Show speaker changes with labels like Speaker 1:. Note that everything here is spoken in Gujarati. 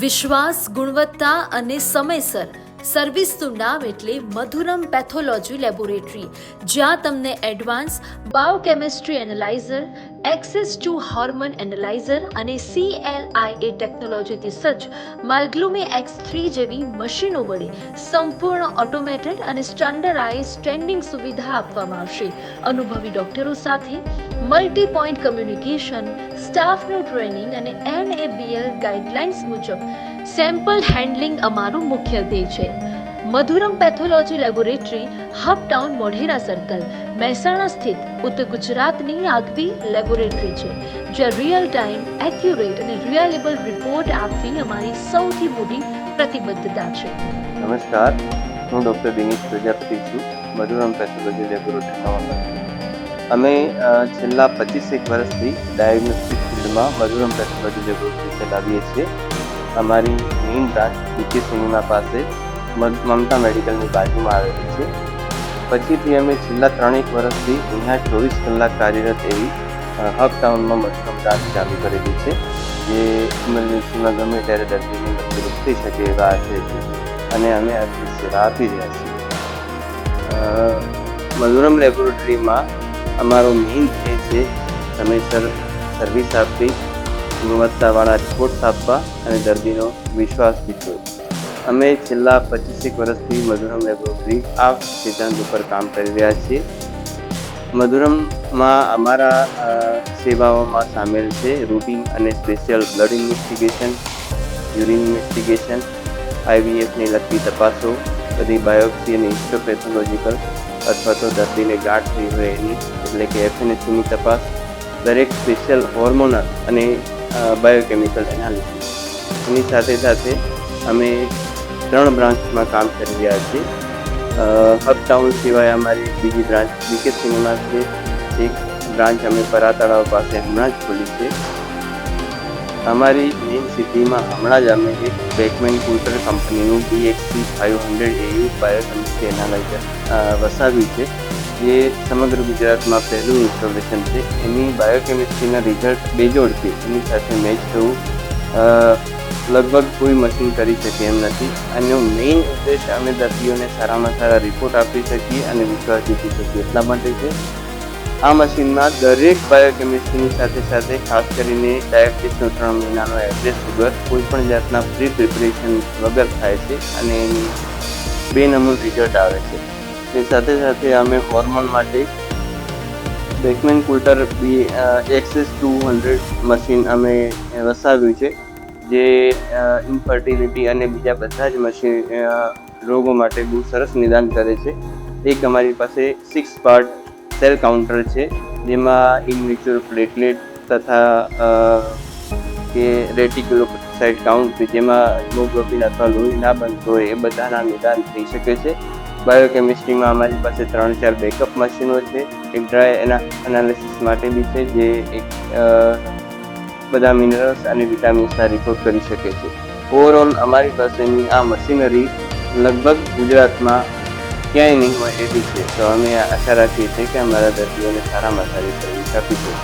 Speaker 1: વિશ્વાસ, ગુણવત્તા અને સમયસર સર્વિસનું નામ એટલે મધુરમ પેથોલોજી લેબોરેટરી, જ્યાં તમને advance biochemistry analyser, access two hormone analyser અને CLIA ટેકનોલોજીથી સજ્જ માલ્ગ્લુમી X3 જેવી મશીનો વડે સંપૂર્ણ ઓટોમેટેડ અને સ્ટાન્ડર્ડાઇઝ ટ્રેન્ડિંગ સુવિધા આપવામાં આવશે. અનુભવી ડોક્ટરો સાથે મલ્ટી પોઈન્ટ કમ્યુનિકેશન, સ્ટાફનું ટ્રેનિંગ અને NABL ગાઈડલાઇન્સ મુજબ સેમ્પલ હેન્ડલિંગ અમારું મુખ્ય ધ્યેય છે. Madhuram pathology laboratory Hubtown Modhera circle, Mehsana સ્થિત ઉત્તર ગુજરાતની આગવી લેબોરેટરી છે, જ્યાં રિયલ ટાઈમ, એક્યુરેટ અને રિલાયેબલ રિપોર્ટ આપવી અમારી સૌથી મોટી પ્રતિબદ્ધતા છે.
Speaker 2: નમસ્કાર, હું ડૉક્ટર દિનેશ પ્રજાપતિ છું, મધુરમ પેથોલોજી લેબોરેટરીનો ઓનર. અમે છેલ્લા 25 વર્ષથી ડાયગ્નોસ્ટિક ફિલ્ડમાં મધુરમ પેથોલોજી લેબોરેટરી ચલાવીએ છીએ. અમારી મેઇન બ્રાન્ચ BK સિનેમા પાસે મમતા મેડિકલની બાજુમાં આવેલી છે. પછીથી અમે છેલ્લા 3 વર્ષથી અહીંયા 24 કલાક કાર્યરત એવી હબટાઉનમાં મધુરમ બ્રાન્ચ ચાલુ કરેલી છે, જે ઇમરજન્સીમાં ગમે ત્યારે દર્દીને મદદરૂપ થઈ શકે એવા આશય છે, અને અમે આટલી સેવા આપી રહ્યા છીએ. મધુરમ લેબોરેટરીમાં અમારો મેઇન ધ્યેય છે સમયસર સર્વિસ આપવી, ગુણવત્તાવાળા રિપોર્ટ્સ આપવા અને દર્દીનો વિશ્વાસ જીતવો. અમે છેલ્લા 25 વર્ષથી મધુરમ લેબોરેટરી આ સિદ્ધાંત ઉપર કામ કરી રહ્યા છીએ. મધુરમમાં અમારા સેવાઓમાં સામેલ છે રૂટીન અને special blood investigation, urine investigation, IVFને લગતી તપાસો, બધી બાયોપ્સી અને હિસ્ટોપેથોલોજીકલ અથવા તો દર્દીને ગાંઠ થઈ હોય એની એટલે કે FNACની તપાસ, દરેક સ્પેશિયલ હોર્મોનલ અને બાયોકેમિકલ એનાલિસિસ. એની સાથે સાથે અમે 3 બ્રાન્ચમાં કામ કરી રહ્યા છીએ. હબટાઉન સિવાય અમારી બીજી બ્રાન્ચ BK સિનેમા છે. એક બ્રાન્ચ અમે પરા તળાવ પાસે હમણાં જ ખોલી છે. અમારી મેઇન સિટીમાં હમણાં જ અમે એક બેકમેન કુલ્ટર કંપનીનું BXC 500 AU બાયોકેમિસ્ટ્રી એનાલાઇઝર વસાવ્યું છે, જે સમગ્ર ગુજરાતમાં પહેલું ઇન્સ્ટોલેશન છે. એની બાયોકેમિસ્ટ્રીના રિઝલ્ટ બેજોડ છે. એની સાથે મેચ થવું લગભગ કોઈ મશીન કરી શકે એમ નથી. આનો મેઇન ઉદ્દેશ અમે દર્દીઓને સારામાં સારા રિપોર્ટ આપી શકીએ અને વિશ્વાસ જીતી શકીએ એટલા માટે છે. આ મશીનમાં દરેક બાયોકેમિસ્ટ્રીની સાથે સાથે ખાસ કરીને ડાયાબિટીસનો 3 મહિનાનો એવરેજ વગર કોઈ પણ જાતના પ્રી પ્રિપરેશન વગર થાય છે અને એની બેનમૂન રિઝલ્ટ આવે છે. એ સાથે સાથે અમે હોર્મોન માટે બેકમેન કુલ્ટર એક્સેસ 200 મશીન અમે વસાવ્યું છે, જે ઇન્ફર્ટિલિટી અને બીજા બધા જ મશીન રોગો માટે બહુ સરસ નિદાન કરે છે. એક અમારી પાસે 6 પાર્ટ સેલ કાઉન્ટર છે, જેમાં ઇનવિટ્રો પ્લેટલેટ તથા કે રેટિક્યુલોસાઇટ કાઉન્ટ, જેમાં હિમોગ્લોબિન અથવા લોહી ના બનતો હોય એ બધાના નિદાન થઈ શકે છે. બાયોકેમિસ્ટ્રીમાં અમારી પાસે 3-4 બેકઅપ મશીનો છે. એક ડ્રાય એનાલિસિસ માટે બી છે, જે એક બધા મિનરલ્સ અને વિટામિન્સના રિપોર્ટ કરી શકે છે. ઓવરઓલ અમારી પાસેની આ મશીનરી લગભગ ગુજરાતમાં ક્યાંય નહીં હોય એવી છે. તો અમે આશા રાખીએ છીએ કે અમારા દર્દીઓને સારામાં સારી સર્વિસ આપીશું.